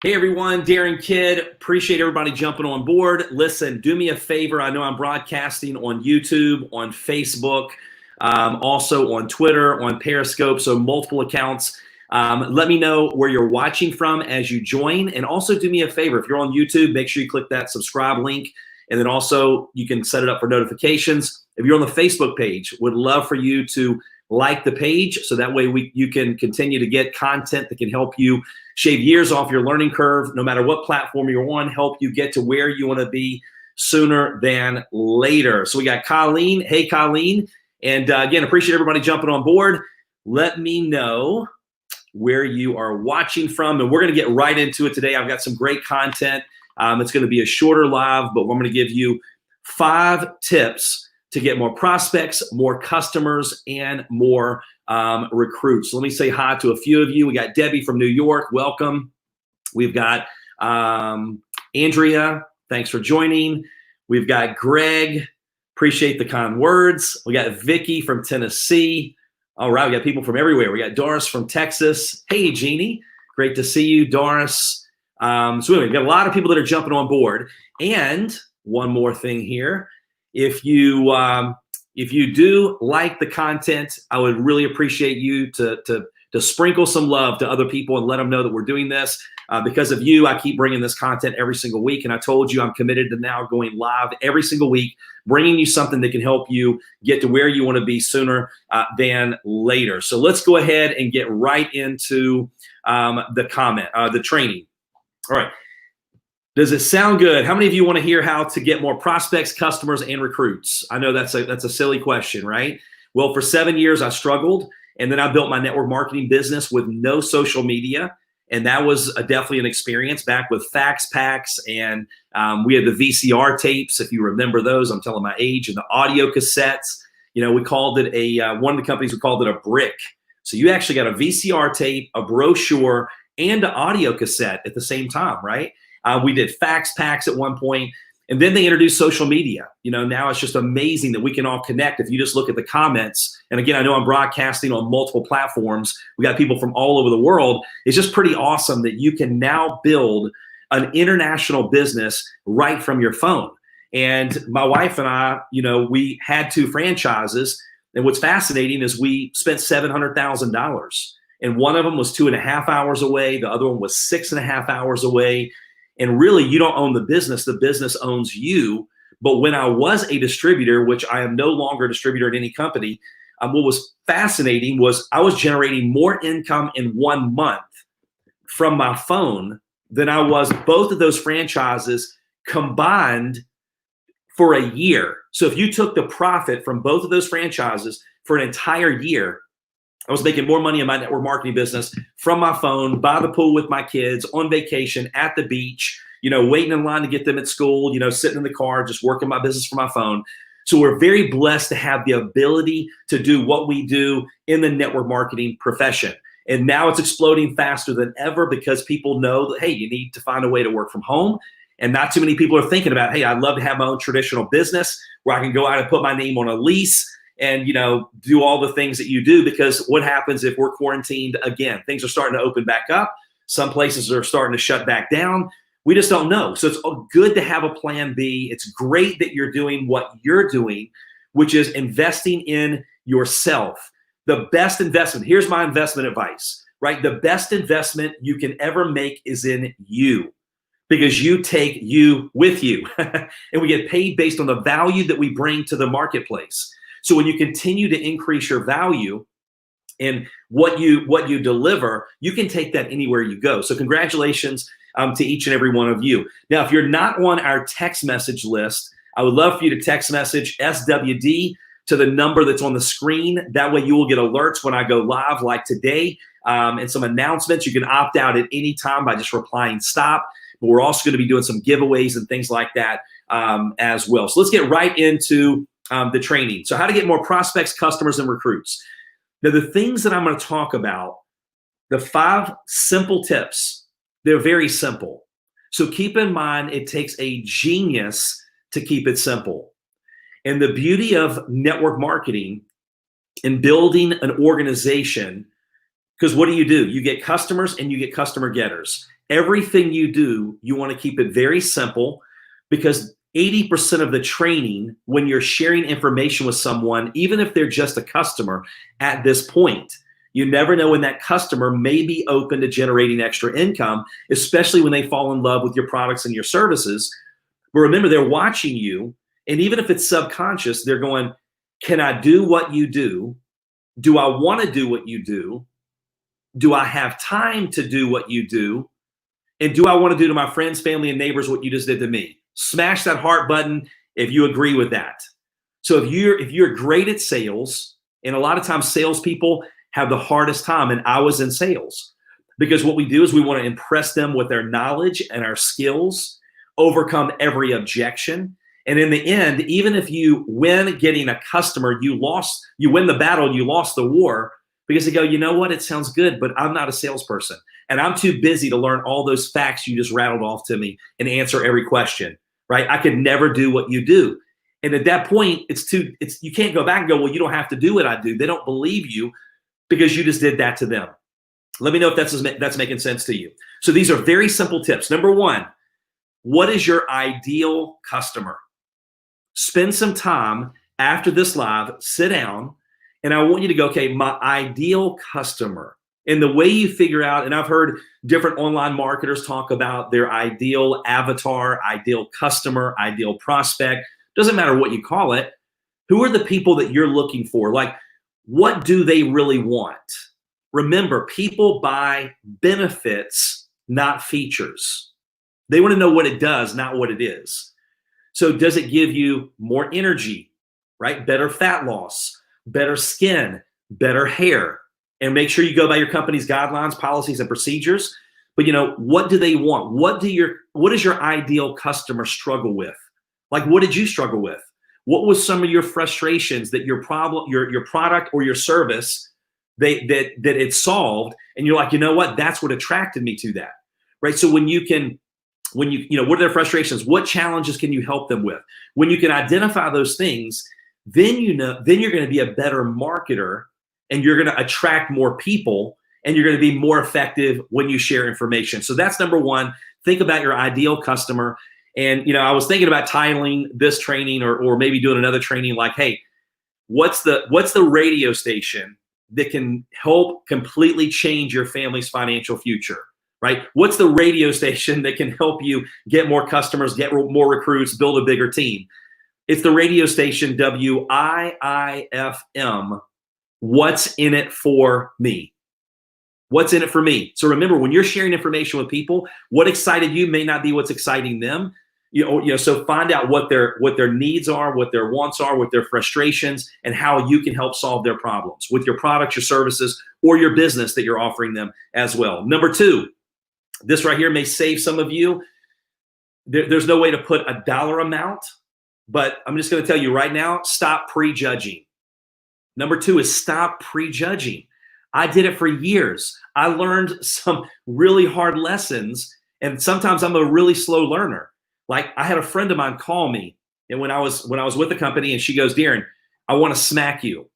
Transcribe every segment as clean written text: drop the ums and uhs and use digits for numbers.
Hey everyone, Darin Kidd. Appreciate everybody jumping on board. Listen, do me a favor. I know I'm broadcasting on YouTube, on Facebook, also on Twitter, on Periscope, so multiple accounts. Let me know where you're watching from as you join. And also do me a favor. If you're on YouTube, make sure you click that subscribe link. And then also you can set it up for notifications. If you're on the Facebook page, would love for you to like the page so that way you can continue to get content that can help you shave years off your learning curve, no matter what platform you're on, help you get to where you want to be sooner than later. So we got Colleen. Hey, Colleen. And again, appreciate everybody jumping on board. Let me know where you are watching from, and we're going to get right into it today. I've got some great content. It's going to be a shorter live, but I'm going to give you 5 tips to get more prospects, more customers, and more recruits. So let me say hi to a few of you. We got Debbie from New York. Welcome. We've got Andrea. Thanks for joining. We've got Greg. Appreciate the kind words. We got Vicky from Tennessee. All right, we got people from everywhere. We got Doris from Texas. Hey, Jeannie. Great to see you, Doris. So anyway, we've got a lot of people that are jumping on board. And one more thing here. If you do like the content, I would really appreciate you to sprinkle some love to other people and let them know that we're doing this. Because of you, I keep bringing this content every single week. And I told you I'm committed to now going live every single week, bringing you something that can help you get to where you want to be sooner than later. So let's go ahead and get right into the training. All right. Does it sound good? How many of you want to hear how to get more prospects, customers, and recruits? I know that's a silly question, right? Well, for 7 years, I struggled, and then I built my network marketing business with no social media, and that was definitely an experience back with fax packs, and we had the VCR tapes, if you remember those. I'm telling my age, and the audio cassettes. You know, we called it one of the companies, we called it a brick. So you actually got a VCR tape, a brochure, and an audio cassette at the same time, right? We did fax packs at one point, and then they introduced social media. You know, now it's just amazing that we can all connect if you just look at the comments. And again, I know I'm broadcasting on multiple platforms. We got people from all over the world. It's just pretty awesome that you can now build an international business right from your phone. And my wife and I, you know, we had 2 franchises. And what's fascinating is we spent $700,000. And one of them was 2.5 hours away. The other one was 6.5 hours away. And really, you don't own the business owns you. But when I was a distributor, which I am no longer a distributor at any company, what was fascinating was I was generating more income in 1 month from my phone than I was both of those franchises combined for a year. So if you took the profit from both of those franchises for an entire year, I was making more money in my network marketing business from my phone, by the pool with my kids, on vacation, at the beach, you know, waiting in line to get them at school, you know, sitting in the car, just working my business from my phone. So we're very blessed to have the ability to do what we do in the network marketing profession. And now it's exploding faster than ever because people know that, hey, you need to find a way to work from home. And not too many people are thinking about, hey, I'd love to have my own traditional business where I can go out and put my name on a lease and, you know, do all the things that you do, because what happens if we're quarantined again? Things are starting to open back up. Some places are starting to shut back down. We just don't know. So it's good to have a plan B. It's great that you're doing what you're doing, which is investing in yourself. The best investment, here's my investment advice, right? The best investment you can ever make is in you, because you take you with you. And we get paid based on the value that we bring to the marketplace. So when you continue to increase your value and what you deliver, you can take that anywhere you go. So congratulations to each and every one of you. Now, if you're not on our text message list, I would love for you to text message SWD to the number that's on the screen. That way you will get alerts when I go live like today, and some announcements. You can opt out at any time by just replying stop. But we're also going to be doing some giveaways and things like that as well. So let's get right into the training. So how to get more prospects, customers, and recruits. Now, the things that I'm going to talk about, the 5 simple tips, they're very simple. So keep in mind, it takes a genius to keep it simple. And the beauty of network marketing and building an organization, because what do? You get customers and you get customer getters. Everything you do, you want to keep it very simple, because 80% of the training, when you're sharing information with someone, even if they're just a customer at this point, you never know when that customer may be open to generating extra income, especially when they fall in love with your products and your services. But remember, they're watching you. And even if it's subconscious, they're going, can I do what you do? Do I want to do what you do? Do I have time to do what you do? And do I want to do to my friends, family, and neighbors what you just did to me? Smash that heart button if you agree with that. So if you're great at sales, and a lot of times salespeople have the hardest time, and I was in sales, because what we do is we want to impress them with their knowledge and our skills, overcome every objection. And in the end, even if you win getting a customer, you win the battle, you lost the war, because they go, you know what, it sounds good, but I'm not a salesperson. And I'm too busy to learn all those facts you just rattled off to me and answer every question, right? I could never do what you do. And at that point, you can't go back and go, well, you don't have to do what I do. They don't believe you because you just did that to them. Let me know if that's making sense to you. So these are very simple tips. Number one, what is your ideal customer? Spend some time after this live, sit down, and I want you to go, okay, my ideal customer. And the way you figure out, and I've heard different online marketers talk about their ideal avatar, ideal customer, ideal prospect. Doesn't matter what you call it. Who are the people that you're looking for? Like, what do they really want? Remember, people buy benefits, not features. They want to know what it does, not what it is. So does it give you more energy, right? Better fat loss, better skin, better hair? And make sure you go by your company's guidelines, policies, and procedures. But what do they want? What does your ideal customer struggle with? Like, what did you struggle with? What was some of your frustrations that your product or your service that it solved? And you're like, you know what? That's what attracted me to that, right? So what are their frustrations? What challenges can you help them with? When you can identify those things, then you're going to be a better marketer, and you're going to attract more people, and you're going to be more effective when you share information. So that's number one. Think about your ideal customer. And I was thinking about titling this training or maybe doing another training like, hey, what's the radio station that can help completely change your family's financial future? Right? What's the radio station that can help you get more customers, get more recruits, build a bigger team? It's the radio station WIIFM. What's in it for me? What's in it for me? So remember, when you're sharing information with people, what excited you may not be what's exciting them. So find out what their needs are, what their wants are, what their frustrations, and how you can help solve their problems with your products, your services, or your business that you're offering them as well. Number two, this right here may save some of you. There's no way to put a dollar amount, but I'm just going to tell you right now, stop prejudging. Number two is stop prejudging. I did it for years. I learned some really hard lessons, and sometimes I'm a really slow learner. Like, I had a friend of mine call me, and when I was with the company, and she goes, Darin, I want to smack you.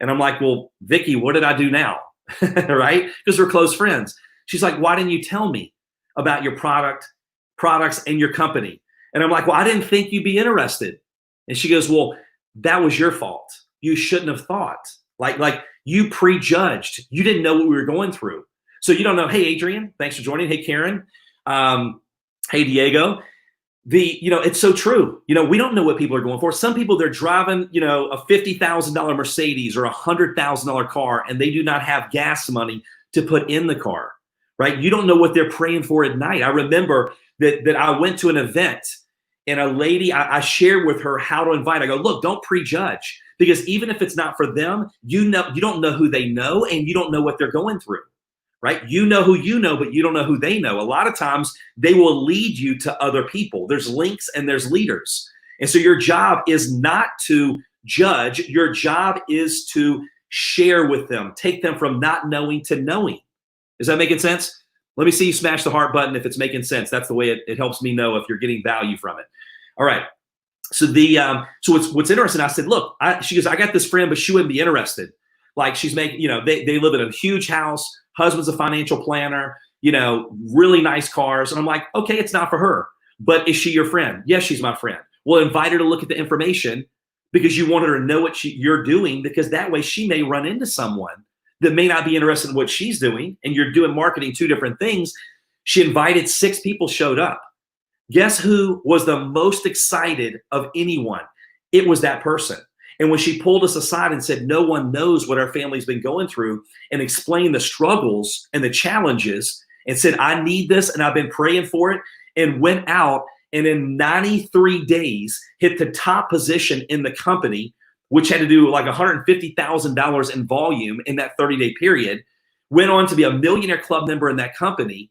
And I'm like, well, Vicky, what did I do now? Right? Because we're close friends. She's like, why didn't you tell me about your products, and your company? And I'm like, well, I didn't think you'd be interested. And she goes, well, that was your fault. You shouldn't have thought. Like you prejudged. You didn't know what we were going through. So you don't know. Hey, Adrian, thanks for joining. Hey, Karen. Hey, Diego. It's so true. We don't know what people are going for. Some people, they're driving, a $50,000 Mercedes or a $100,000 car, and they do not have gas money to put in the car, right? You don't know what they're praying for at night. I remember that I went to an event, and a lady, I shared with her how to invite. I go, look, don't prejudge, because even if it's not for them, you don't know who they know, and you don't know what they're going through. Right? You know who you know, but you don't know who they know. A lot of times they will lead you to other people. There's links and there's leaders. And so your job is not to judge. Your job is to share with them, take them from not knowing to knowing. Is that making sense? Let me see you smash the heart button if it's making sense. That's the way it helps me know if you're getting value from it. All right. So what's interesting, I said, look, she goes, I got this friend, but she wouldn't be interested. Like, she's making, they live in a huge house. Husband's a financial planner. really nice cars. And I'm like, okay, it's not for her. But is she your friend? Yes, she's my friend. Well, invite her to look at the information because you want her to know what you're doing, because that way she may run into someone that may not be interested in what she's doing, and you're doing marketing 2 different things. She invited 6 people, showed up. Guess who was the most excited of anyone? It was that person. And when she pulled us aside and said, no one knows what our family's been going through, and explained the struggles and the challenges, and said, I need this and I've been praying for it, and went out and in 93 days hit the top position in the company, which had to do like $150,000 in volume in that 30-day period, went on to be a millionaire club member in that company.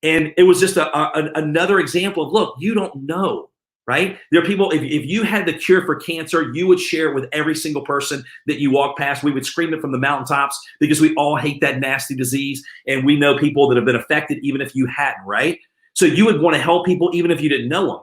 And it was just another example of, look, you don't know, right? There are people, if you had the cure for cancer, you would share it with every single person that you walk past. We would scream it from the mountaintops because we all hate that nasty disease. And we know people that have been affected even if you hadn't, right? So you would want to help people even if you didn't know them.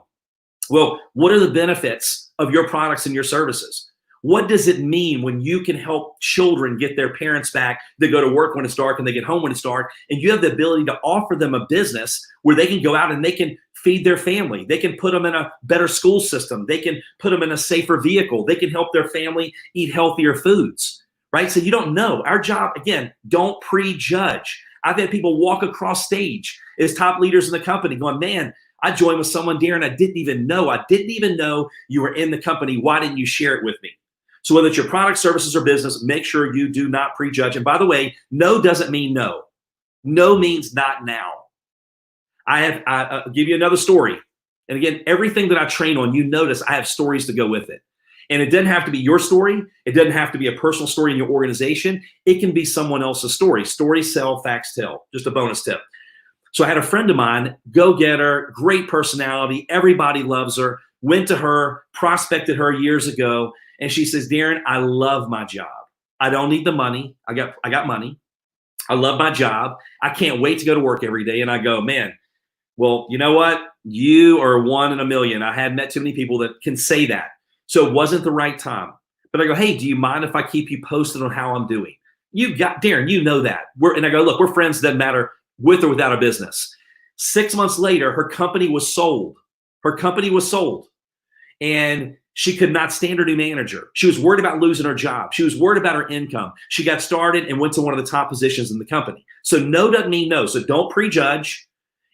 Well, what are the benefits of your products and your services? What does it mean when you can help children get their parents back? They go to work when it's dark and they get home when it's dark, and you have the ability to offer them a business where they can go out and they can feed their family. They can put them in a better school system. They can put them in a safer vehicle. They can help their family eat healthier foods, right? So you don't know. Our job, again, don't prejudge. I've had people walk across stage as top leaders in the company going, man, I joined with someone, Darin, I didn't even know. I didn't even know you were in the company. Why didn't you share it with me? So whether it's your product, services, or business, make sure you do not prejudge. And by the way, no doesn't mean no. No means not now. I'll give you another story. And again, everything that I train on, you notice I have stories to go with it. And it doesn't have to be your story. It doesn't have to be a personal story in your organization. It can be someone else's story. Stories sell, facts tell. Just a bonus tip. So I had a friend of mine, go-getter, great personality. Everybody loves her. Went to her, prospected her years ago. And she says, Darin, I love my job. I don't need the money. I got money. I love my job. I can't wait to go to work every day. And I go, man, well, you know what? You are 1 in a million. I hadn't met too many people that can say that. So it wasn't the right time. But I go, hey, do you mind if I keep you posted on how I'm doing? Darin, you know that. And I go, look, we're friends. Doesn't matter with or without a business. 6 months later, her company was sold. Her company was sold. And she could not stand her new manager. She was worried about losing her job. She was worried about her income. She got started and went to one of the top positions in the company. So no doesn't mean no. So don't prejudge.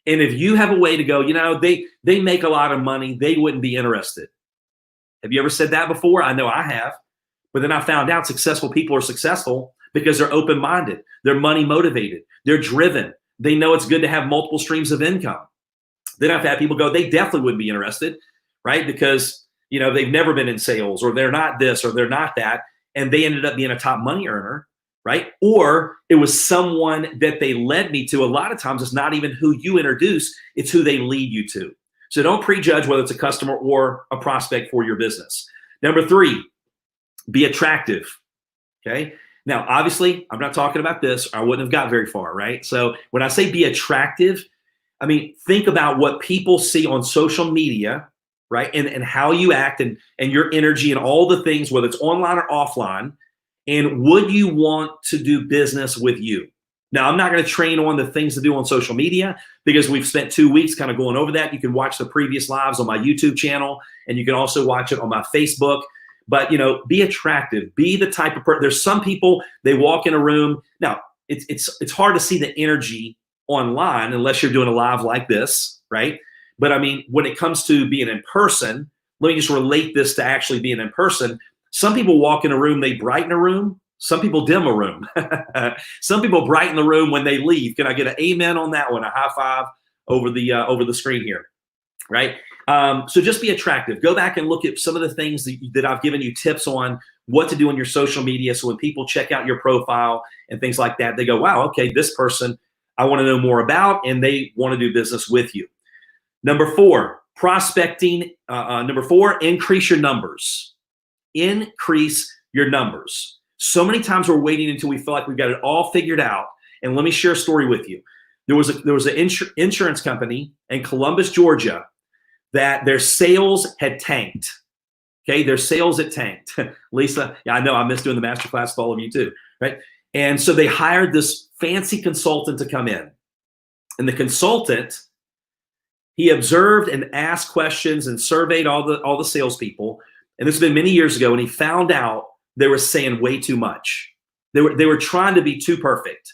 And if you have a way to go, they make a lot of money, they wouldn't be interested. Have you ever said that before? I know I have. But then I found out successful people are successful because they're open-minded. They're money motivated. They're driven. They know it's good to have multiple streams of income. Then I've had people go, they definitely wouldn't be interested, right? Because they've never been in sales, or they're not this, or they're not that. And they ended up being a top money earner, right? Or it was someone that they led me to. A lot of times it's not even who you introduce, it's who they lead you to. So don't prejudge whether it's a customer or a prospect for your business. Number 3, be attractive, okay? Now, obviously, I'm not talking about this. I wouldn't have got very far, right? So when I say be attractive, I mean, think about what people see on social media, right? And how you act and your energy and all the things, whether it's online or offline. And would you want to do business with you? Now, I'm not going to train on the things to do on social media because we've spent 2 weeks kind of going over that. You can watch the previous lives on my YouTube channel, and you can also watch it on my Facebook. But, be attractive. Be the type of person. There's some people, they walk in a room. Now, it's hard to see the energy online unless you're doing a live like this, right? But I mean, when it comes to being in person, let me just relate this to actually being in person. Some people walk in a room, they brighten a room. Some people dim a room. Some people brighten the room when they leave. Can I get an amen on that one? A high five over the screen here, right? So just be attractive. Go back and look at some of the things that I've given you tips on what to do on your social media. So when people check out your profile and things like that, they go, wow, okay, this person I want to know more about, and they want to do business with you. Number 4, prospecting. Number 4, increase your numbers. Increase your numbers. So many times we're waiting until we feel like we've got it all figured out. And let me share a story with you. There was an insurance company in Columbus, Georgia, that their sales had tanked. Okay, their sales had tanked. Lisa, yeah, I know I miss doing the masterclass for all of you too, right? And so they hired this fancy consultant to come in. And the consultant, he observed and asked questions and surveyed all the salespeople. And this has been many years ago. And he found out they were saying way too much. They were trying to be too perfect.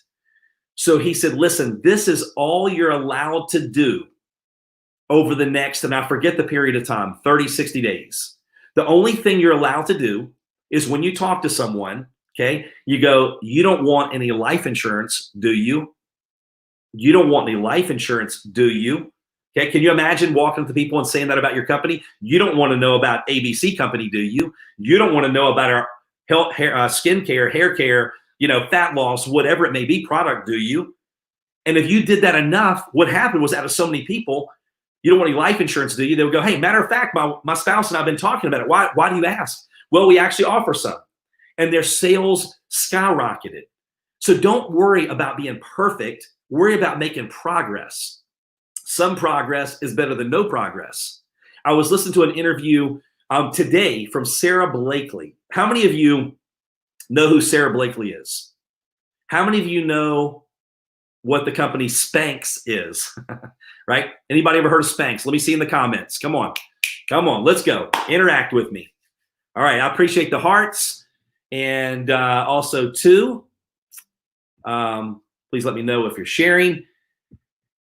So he said, listen, this is all you're allowed to do over the next, and I forget the period of time, 30, 60 days. The only thing you're allowed to do is when you talk to someone, okay, you go, you don't want any life insurance, do you? You don't want any life insurance, do you? Okay, can you imagine walking up to people and saying that about your company? You don't want to know about ABC company, do you? You don't want to know about our health, hair, skin care, hair care, fat loss, whatever it may be, product, do you? And if you did that enough, what happened was out of so many people, you don't want any life insurance, do you? They would go, hey, matter of fact, my spouse and I have been talking about it. Why do you ask? Well, we actually offer some. And their sales skyrocketed. So don't worry about being perfect. Worry about making progress. Some progress is better than no progress. I was listening to an interview today from Sarah Blakely. How many of you know who Sarah Blakely is? How many of you know what the company Spanx is? Right? Anybody ever heard of Spanx? Let me see in the comments. Come on, let's go. Interact with me. All right, I appreciate the hearts. And also too, please let me know if you're sharing.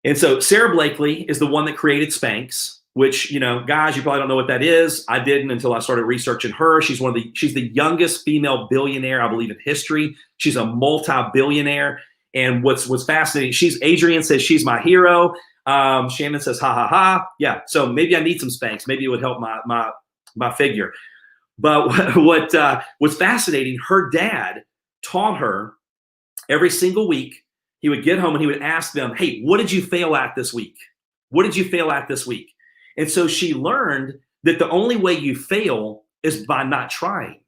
And so Sarah Blakely is the one that created Spanx, which, guys, you probably don't know what that is. I didn't until I started researching her. She's the youngest female billionaire, I believe, in history. She's a multi-billionaire. And what's fascinating, Adrian says she's my hero. Shannon says, ha, ha, ha. Yeah, so maybe I need some Spanx. Maybe it would help my figure. But what's fascinating, her dad taught her every single week. He would get home and he would ask them, hey, what did you fail at this week? What did you fail at this week? And so she learned that the only way you fail is by not trying,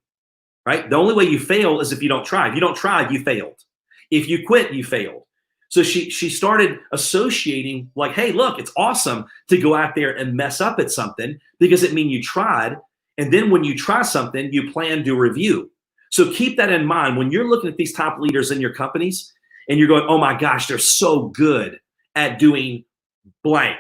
right? The only way you fail is if you don't try. If you don't try, you failed. If you quit, you failed. So she started associating like, hey, look, it's awesome to go out there and mess up at something because it means you tried. And then when you try something, you plan to review. So keep that in mind when you're looking at these top leaders in your companies and you're going, oh my gosh, they're so good at doing blank.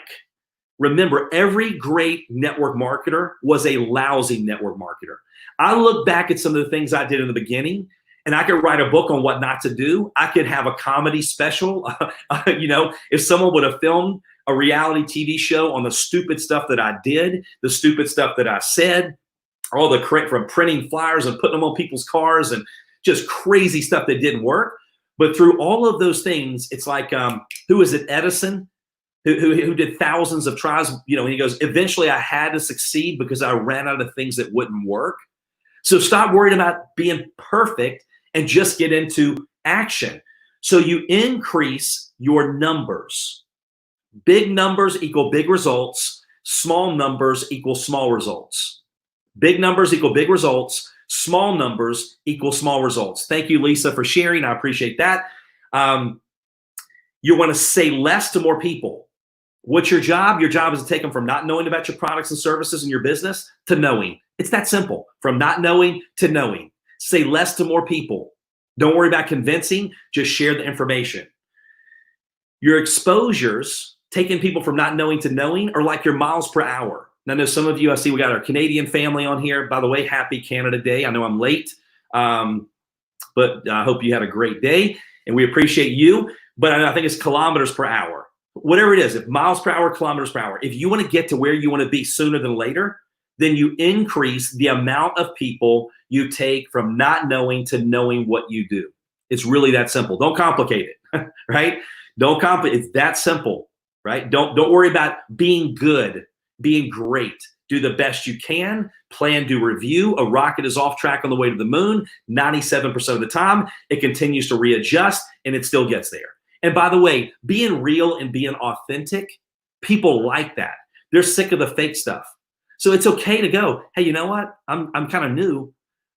Remember, every great network marketer was a lousy network marketer. I look back at some of the things I did in the beginning, and I could write a book on what not to do. I could have a comedy special. If someone would have filmed a reality TV show on the stupid stuff that I did, the stupid stuff that I said, all the from printing flyers and putting them on people's cars and just crazy stuff that didn't work. But through all of those things, it's like, who is it, Edison, who did thousands of tries, and he goes, eventually I had to succeed because I ran out of things that wouldn't work. So stop worrying about being perfect and just get into action. So you increase your numbers. Big numbers equal big results. Small numbers equal small results. Big numbers equal big results. Small numbers equal small results. Thank you, Lisa, for sharing. I appreciate that. You want to say less to more people. What's your job? Your job is to take them from not knowing about your products and services and your business to knowing. It's that simple. From not knowing to knowing. Say less to more people. Don't worry about convincing. Just share the information. Your exposures, taking people from not knowing to knowing, are like your miles per hour. Now, I know some of you, I see we got our Canadian family on here. By the way, happy Canada Day. I know I'm late, but I hope you had a great day, and we appreciate you. But I think it's kilometers per hour. Whatever it is, if miles per hour, kilometers per hour. If you want to get to where you want to be sooner than later, then you increase the amount of people you take from not knowing to knowing what you do. It's really that simple. Don't complicate it, right? Don't complicate. It's that simple, right? Don't worry about being good, being great. Do the best you can. Plan to review. A rocket is off track on the way to the moon. 97% of the time, it continues to readjust, and it still gets there. And by the way, being real and being authentic, people like that. They're sick of the fake stuff. So it's okay to go, hey, you know what? I'm kind of new.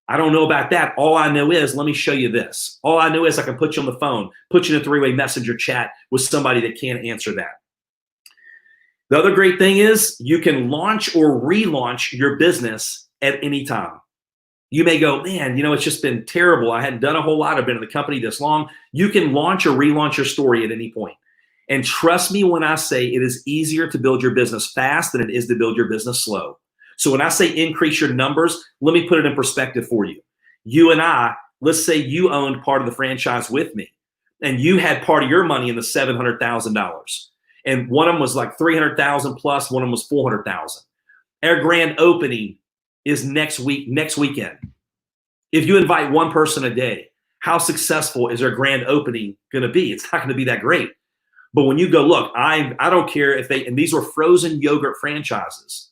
I don't know about that. All I know is, let me show you this. All I know is I can put you on the phone, put you in a three-way messenger chat with somebody that can answer that. The other great thing is you can launch or relaunch your business at any time. You may go, man, it's just been terrible. I hadn't done a whole lot. I've been in the company this long. You can launch or relaunch your story at any point. And trust me when I say it is easier to build your business fast than it is to build your business slow. So when I say increase your numbers, let me put it in perspective for you. You and I, let's say you owned part of the franchise with me and you had part of your money in the $700,000. And one of them was like 300,000 plus, one of them was 400,000. Our grand opening is next weekend. If you invite one person a day, how successful is our grand opening going to be? It's not going to be that great. But when you go, look, I don't care if and these were frozen yogurt franchises.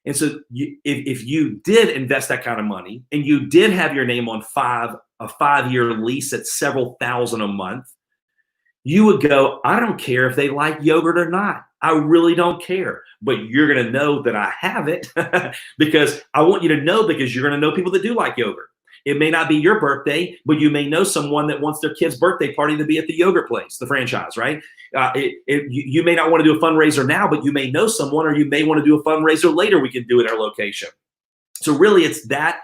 And so if you did invest that kind of money and you did have your name on a 5-year lease at several thousand a month, you would go, I don't care if they like yogurt or not. I really don't care. But you're going to know that I have it because I want you to know, because you're going to know people that do like yogurt. It may not be your birthday, but you may know someone that wants their kid's birthday party to be at the yogurt place, the franchise, right? You may not want to do a fundraiser now, but you may know someone, or you may want to do a fundraiser later. We can do it at our location. So really, it's that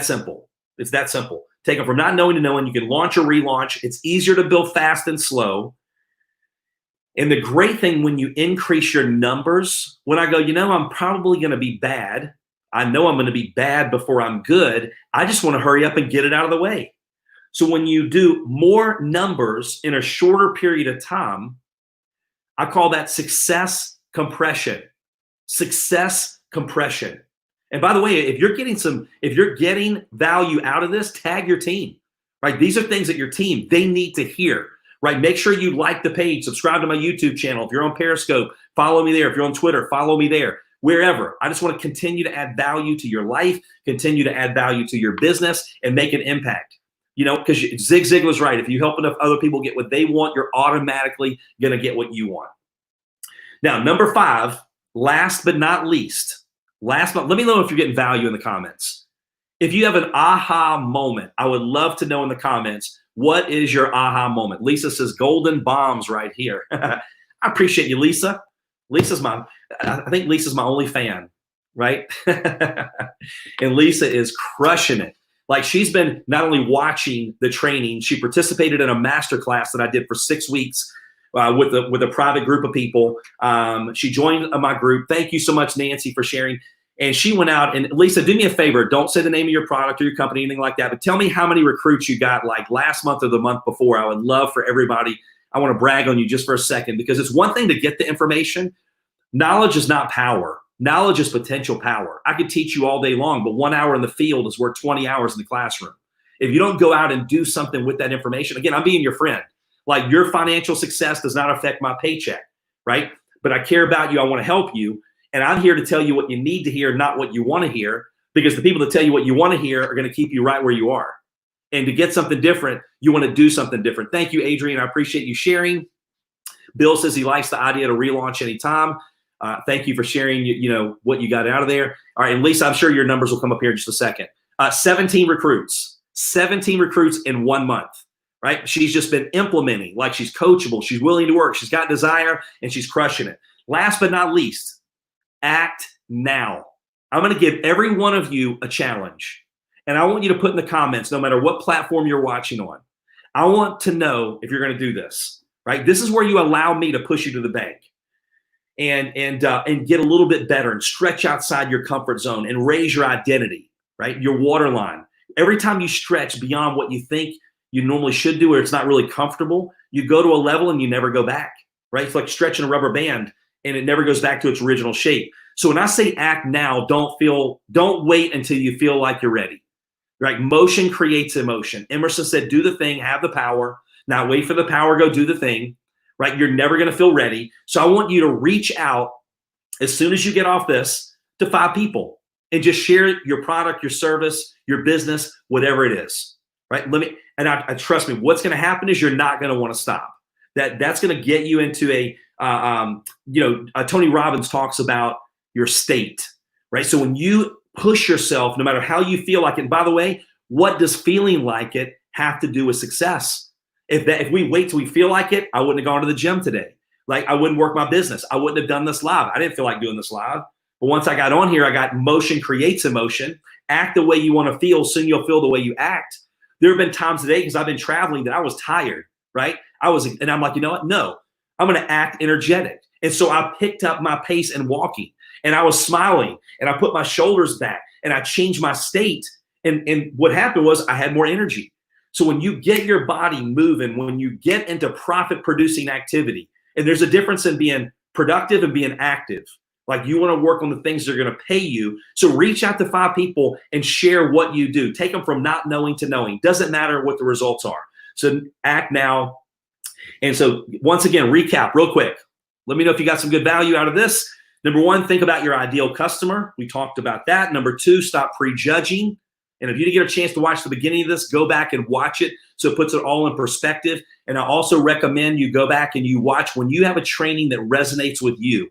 simple. It's that simple. Take it from not knowing to knowing. You can launch or relaunch. It's easier to build fast and slow. And the great thing when you increase your numbers, when I go, I'm probably going to be bad. I know I'm going to be bad before I'm good. I just want to hurry up and get it out of the way. So when you do more numbers in a shorter period of time, I call that success compression. Success compression. And by the way, if you're getting value out of this, tag your team, right? These are things that your team, they need to hear, right? Make sure you like the page, subscribe to my YouTube channel. If you're on Periscope, follow me there. If you're on Twitter, follow me there. Wherever. I just want to continue to add value to your life, continue to add value to your business, and make an impact. Because Zig Ziglar's right. If you help enough other people get what they want, you're automatically going to get what you want. Now, number 5, last but not least, let me know if you're getting value in the comments. If you have an aha moment, I would love to know in the comments, what is your aha moment? Lisa says golden bombs right here. I appreciate you, Lisa. I think Lisa's my only fan, right? And Lisa is crushing it. Like, she's been not only watching the training, she participated in a masterclass that I did for 6 weeks with a private group of people. She joined my group. Thank you so much, Nancy, for sharing. And she went out, and Lisa, do me a favor. Don't say the name of your product or your company, anything like that, but tell me how many recruits you got like last month or the month before. I would love for everybody. I want to brag on you just for a second, because it's one thing to get the information. Knowledge is not power. Knowledge is potential power. I could teach you all day long, but 1 hour in the field is worth 20 hours in the classroom. If you don't go out and do something with that information, again, I'm being your friend. Like, your financial success does not affect my paycheck, right? But I care about you. I want to help you. And I'm here to tell you what you need to hear, not what you want to hear, because the people that tell you what you want to hear are going to keep you right where you are. And to get something different, you want to do something different. Thank you, Adrian. I appreciate you sharing. Bill says he likes the idea to relaunch anytime. Thank you for sharing, what you got out of there. All right, and Lisa, I'm sure your numbers will come up here in just a second. 17 recruits in 1 month, right? She's just been implementing, like, she's coachable, she's willing to work, she's got desire, and she's crushing it. Last but not least, act now. I'm going to give every one of you a challenge, and I want you to put in the comments, no matter what platform you're watching on. I want to know if you're going to do this, right? This is where you allow me to push you to the bank. And get a little bit better and stretch outside your comfort zone and raise your identity, right? Your waterline. Every time you stretch beyond what you think you normally should do, or it's not really comfortable, you go to a level and you never go back, right? It's like stretching a rubber band and it never goes back to its original shape. So when I say act now, don't wait until you feel like you're ready, right? Motion creates emotion. Emerson said, do the thing, have the power, not wait for the power, go do the thing. Right? You're never going to feel ready. So I want you to reach out as soon as you get off this to 5 people and just share your product, your service, your business, whatever it is. Right? I trust me, what's going to happen is you're not going to want to stop. That's going to get you into Tony Robbins talks about your state, right? So when you push yourself, no matter how you feel like it, and by the way, what does feeling like it have to do with success? If we wait till we feel like it, I wouldn't have gone to the gym today. Like, I wouldn't work my business. I wouldn't have done this live. I didn't feel like doing this live. But once I got on here, I got motion creates emotion. Act the way you want to feel. Soon you'll feel the way you act. There have been times today, because I've been traveling, that I was tired, right? And I'm like, you know what? No, I'm going to act energetic. And so I picked up my pace and walking, and I was smiling, and I put my shoulders back, and I changed my state. And what happened was I had more energy. So when you get your body moving, when you get into profit producing activity, and there's a difference in being productive and being active. Like, you want to work on the things that are going to pay you. So reach out to 5 people and share what you do. Take them from not knowing to knowing. Doesn't matter what the results are. So act now. And so once again, recap real quick. Let me know if you got some good value out of this. Number 1, think about your ideal customer. We talked about that. Number 2, stop prejudging. And if you didn't get a chance to watch the beginning of this, go back and watch it so it puts it all in perspective. And I also recommend you go back and you watch when you have a training that resonates with you.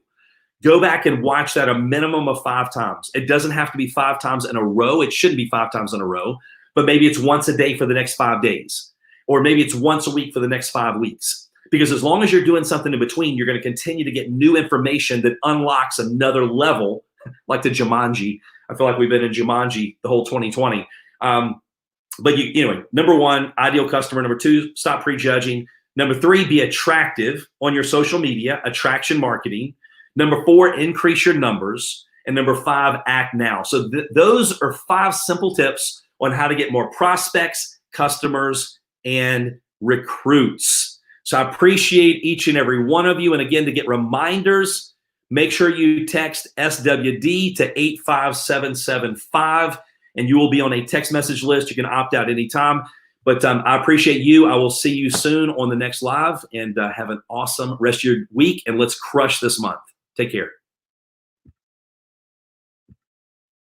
Go back and watch that a minimum of 5 times. It doesn't have to be 5 times in a row. It shouldn't be 5 times in a row, but maybe it's once a day for the next 5 days, or maybe it's once a week for the next 5 weeks. Because as long as you're doing something in between, you're going to continue to get new information that unlocks another level, like the Jumanji. I feel like we've been in Jumanji the whole 2020. But anyway, number 1, ideal customer. Number 2, stop prejudging. Number 3, be attractive on your social media, attraction marketing. Number 4, increase your numbers. And number 5, act now. So those are 5 simple tips on how to get more prospects, customers, and recruits. So I appreciate each and every one of you. And again, to get reminders, make sure you text SWD to 85775, and you will be on a text message list. You can opt out anytime. But I appreciate you. I will see you soon on the next live, and have an awesome rest of your week. And let's crush this month. Take care.